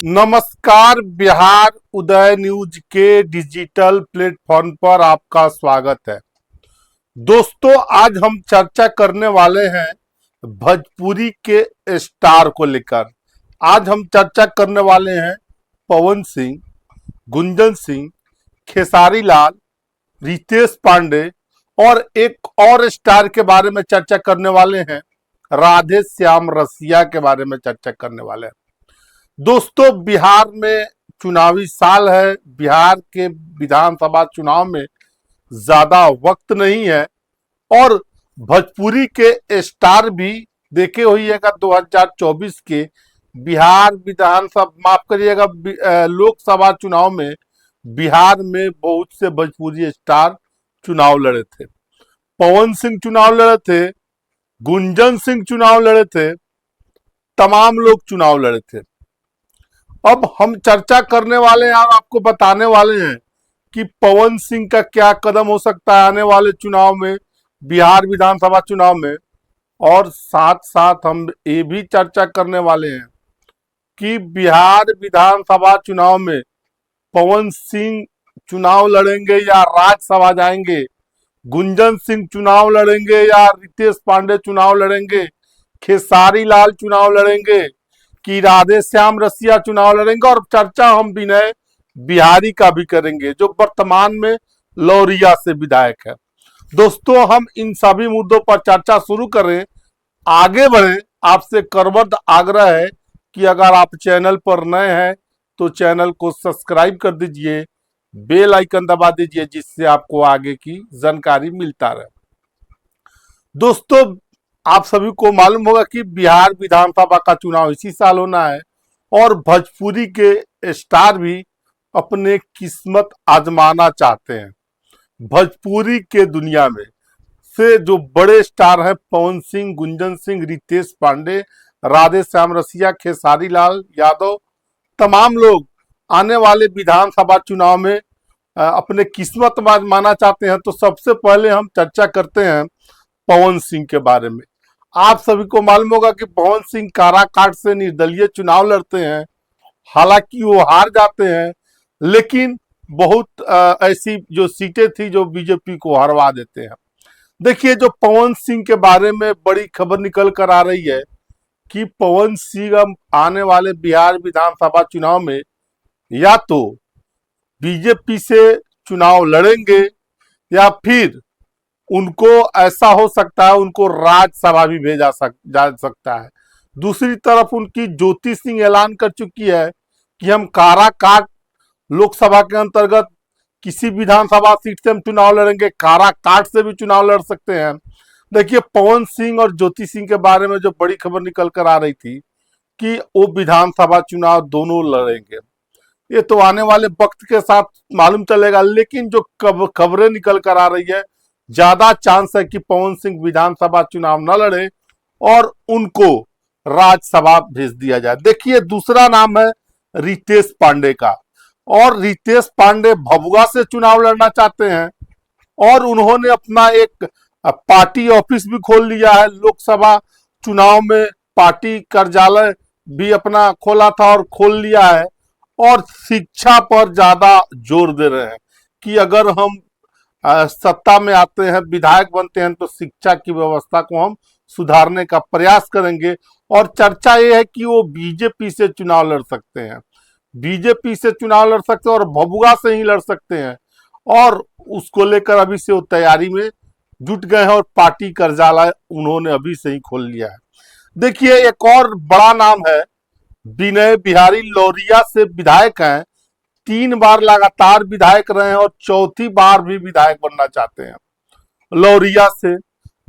नमस्कार। बिहार उदय न्यूज के digital platform पर आपका स्वागत है। दोस्तों, आज हम चर्चा करने वाले हैं भोजपुरी के स्टार को लेकर। आज हम चर्चा करने वाले हैं पवन सिंह, गुंजन सिंह, खेसारी लाल, रितेश पांडे और एक और स्टार के बारे में चर्चा करने वाले हैं, राधे श्याम रसिया के बारे में चर्चा करने वाले हैं। दोस्तों, बिहार में चुनावी साल है। बिहार के विधानसभा चुनाव में ज्यादा वक्त नहीं है और भोजपुरी के स्टार भी देखे होइएगा 2024 के बिहार विधानसभा, माफ करिएगा, लोकसभा चुनाव में बिहार में बहुत से भोजपुरी स्टार चुनाव लड़े थे। पवन सिंह चुनाव लड़े थे, गुंजन सिंह चुनाव लड़े थे, तमाम लोग चुनाव लड़े थे। अब हम चर्चा करने वाले हैं और आपको बताने वाले हैं कि पवन सिंह का क्या कदम हो सकता है आने वाले चुनाव में, बिहार विधानसभा चुनाव में। और साथ साथ हम ये भी चर्चा करने वाले हैं कि बिहार विधानसभा चुनाव में पवन सिंह चुनाव लड़ेंगे या राज्यसभा जाएंगे, गुंजन सिंह चुनाव लड़ेंगे या रितेश पांडे चुनाव लड़ेंगे, खेसारी लाल चुनाव लड़ेंगे कि राधे श्याम रसिया चुनाव लड़ेंगे। और चर्चा हम विनय बिहारी का भी करेंगे जो वर्तमान में लौरिया से विधायक है। दोस्तों, हम इन सभी मुद्दों पर चर्चा शुरू करें, आगे बढ़े। आपसे करबद्ध आग्रह है कि अगर आप चैनल पर नए हैं तो चैनल को सब्सक्राइब कर दीजिए, बेल आइकन दबा दीजिए, जिससे आपको आगे की जानकारी मिलता रहे। दोस्तों, आप सभी को मालूम होगा कि बिहार विधानसभा का चुनाव इसी साल होना है और भोजपुरी के स्टार भी अपने किस्मत आजमाना चाहते हैं। भोजपुरी के दुनिया में से जो बड़े स्टार हैं, पवन सिंह, गुंजन सिंह, रितेश पांडे, राधे श्याम रसिया, खेसारी लाल यादव, तमाम लोग आने वाले विधानसभा चुनाव में अपने किस्मत आजमाना चाहते हैं। तो सबसे पहले हम चर्चा करते हैं पवन सिंह के बारे में। आप सभी को मालूम होगा कि पवन सिंह काराकाट से निर्दलीय चुनाव लड़ते हैं। हालांकि वो हार जाते हैं, लेकिन बहुत ऐसी जो सीटें थी जो बीजेपी को हरवा देते हैं। देखिए, जो पवन सिंह के बारे में बड़ी खबर निकल कर आ रही है कि पवन सिंह आने वाले बिहार विधानसभा चुनाव में या तो बीजेपी से चुनाव लड़ेंगे या फिर उनको ऐसा हो सकता है उनको राज्यसभा भी जा सकता है। दूसरी तरफ उनकी ज्योति सिंह ऐलान कर चुकी है कि हम काराकाट लोकसभा के अंतर्गत किसी विधानसभा सीट से हम चुनाव लड़ेंगे, काराकाट से भी चुनाव लड़ सकते हैं। देखिए, पवन सिंह और ज्योति सिंह के बारे में जो बड़ी खबर निकल कर आ रही थी कि वो विधानसभा चुनाव दोनों लड़ेंगे, ये तो आने वाले वक्त के साथ मालूम चलेगा। लेकिन जो खबरें निकल कर आ रही है, ज्यादा चांस है कि पवन सिंह विधानसभा चुनाव न लड़े और उनको राज्यसभा भेज दिया जाए। देखिए, दूसरा नाम है रितेश पांडे का, और रितेश पांडे भभुआ से चुनाव लड़ना चाहते हैं और उन्होंने अपना एक पार्टी ऑफिस भी खोल लिया है। लोकसभा चुनाव में पार्टी कार्यालय भी अपना खोला था और खोल लिया है, और शिक्षा पर ज्यादा जोर दे रहे हैं कि अगर हम सत्ता में आते हैं, विधायक बनते हैं, तो शिक्षा की व्यवस्था को हम सुधारने का प्रयास करेंगे। और चर्चा ये है कि वो बीजेपी से चुनाव लड़ सकते हैं, बीजेपी से चुनाव लड़ सकते हैं और भभुआ से ही लड़ सकते हैं। और उसको लेकर अभी से वो तैयारी में जुट गए हैं और पार्टी कार्यालय उन्होंने अभी से ही खोल लिया है। देखिए, एक और बड़ा नाम है, विनय बिहारी लौरिया से विधायक हैं, 3 बार लगातार विधायक रहे हैं और चौथी बार भी विधायक बनना चाहते हैं। लौरिया से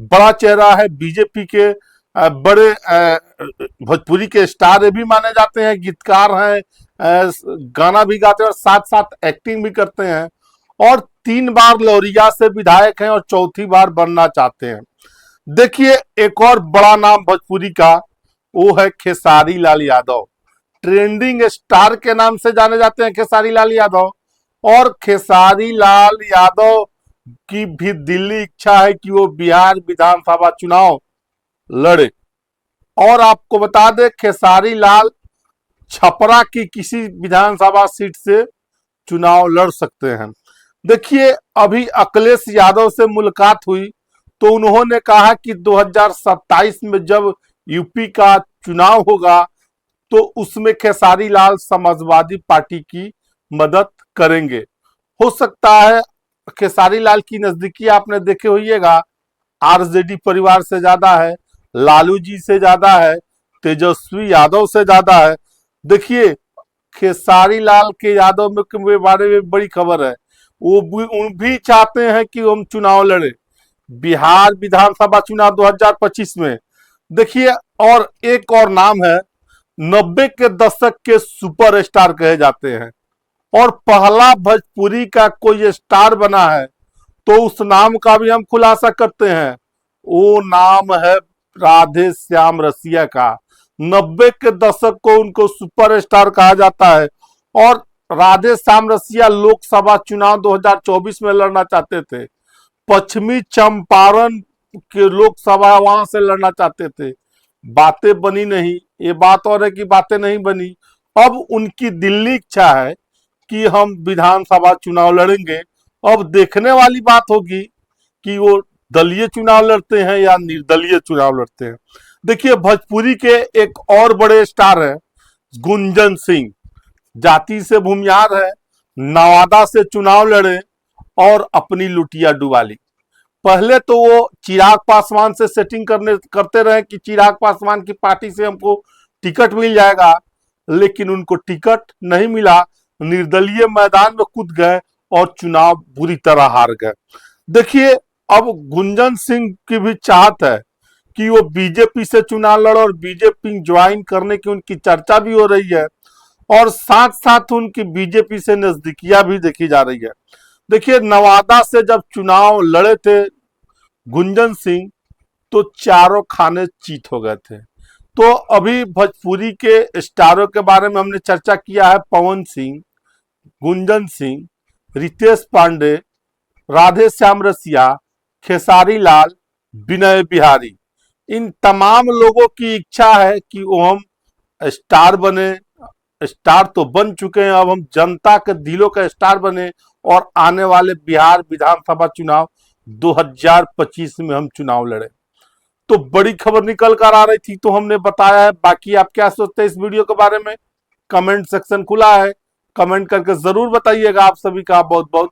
बड़ा चेहरा है, बीजेपी के बड़े भोजपुरी के स्टार भी माने जाते हैं, गीतकार हैं, गाना भी गाते हैं और साथ साथ एक्टिंग भी करते हैं। और 3 बार लौरिया से विधायक हैं और चौथी बार बनना चाहते हैं। देखिए, एक और बड़ा नाम भोजपुरी का, वो है खेसारी लाल यादव। ट्रेंडिंग स्टार के नाम से जाने जाते हैं खेसारी लाल यादव, और खेसारी लाल यादव की भी दिल्ली इच्छा है कि वो बिहार विधानसभा चुनाव लड़े। और आपको बता दें, खेसारी लाल छपरा की किसी विधानसभा सीट से चुनाव लड़ सकते हैं। देखिए, अभी अखिलेश यादव से मुलाकात हुई तो उन्होंने कहा कि 2027 में जब यूपी का चुनाव होगा तो उसमें खेसारी लाल समाजवादी पार्टी की मदद करेंगे। हो सकता है खेसारी लाल की नजदीकी आपने देखे होइएगा, आरजेडी परिवार से ज्यादा है, लालू जी से ज्यादा है, तेजस्वी यादव से ज्यादा है। देखिए, खेसारी लाल के यादव में के बारे में बड़ी खबर है, उन भी चाहते हैं कि हम चुनाव लड़े बिहार विधानसभा चुनाव 2025 में। देखिए, और एक और नाम है, 90 के दशक के सुपरस्टार कहे जाते हैं और पहला भोजपुरी का कोई स्टार बना है तो उस नाम का भी हम खुलासा करते हैं। वो नाम है राधे श्याम रसिया का। 90 के दशक को उनको सुपरस्टार कहा जाता है और राधे श्याम रसिया लोकसभा चुनाव 2024 में लड़ना चाहते थे। पश्चिमी चंपारण के लोकसभा वहां से लड़ना चाहते थे, बातें बनी नहीं। ये बात और है कि बातें नहीं बनी। अब उनकी दिल्ली इच्छा है कि हम विधानसभा चुनाव लड़ेंगे। अब देखने वाली बात होगी कि वो दलीय चुनाव लड़ते हैं या निर्दलीय चुनाव लड़ते हैं। देखिए, भोजपुरी के एक और बड़े स्टार हैं गुंजन सिंह, जाति से भूमिहार है, नवादा से चुनाव लड़े और अपनी लुटिया डुबा ली। पहले तो वो चिराग पासवान से सेटिंग करते रहे कि चिराग पासवान की पार्टी से हमको टिकट मिल जाएगा, लेकिन उनको टिकट नहीं मिला, निर्दलीय मैदान में कूद गए और चुनाव बुरी तरह हार गए। देखिए, अब गुंजन सिंह की भी चाहत है कि वो बीजेपी से चुनाव लड़े और बीजेपी ज्वाइन करने की उनकी चर्चा भी हो रही है और साथ साथ उनकी बीजेपी से नजदीकियां भी देखी जा रही है। देखिए, नवादा से जब चुनाव लड़े थे गुंजन सिंह तो चारों खाने चीत हो गए थे। तो अभी भोजपुरी के स्टारों के बारे में हमने चर्चा किया है, पवन सिंह, गुंजन सिंह, रितेश पांडे, राधे श्याम रसिया, खेसारी लाल, विनय बिहारी। इन तमाम लोगों की इच्छा है कि वो हम स्टार बने। स्टार तो बन चुके हैं, अब हम जनता के दिलों का स्टार बने और आने वाले बिहार विधानसभा चुनाव 2025 में हम चुनाव लड़े। तो बड़ी खबर निकल कर आ रही थी तो हमने बताया है। बाकी आप क्या सोचते हैं इस वीडियो के बारे में? कमेंट सेक्शन खुला है, कमेंट करके जरूर बताइएगा। आप सभी का बहुत बहुत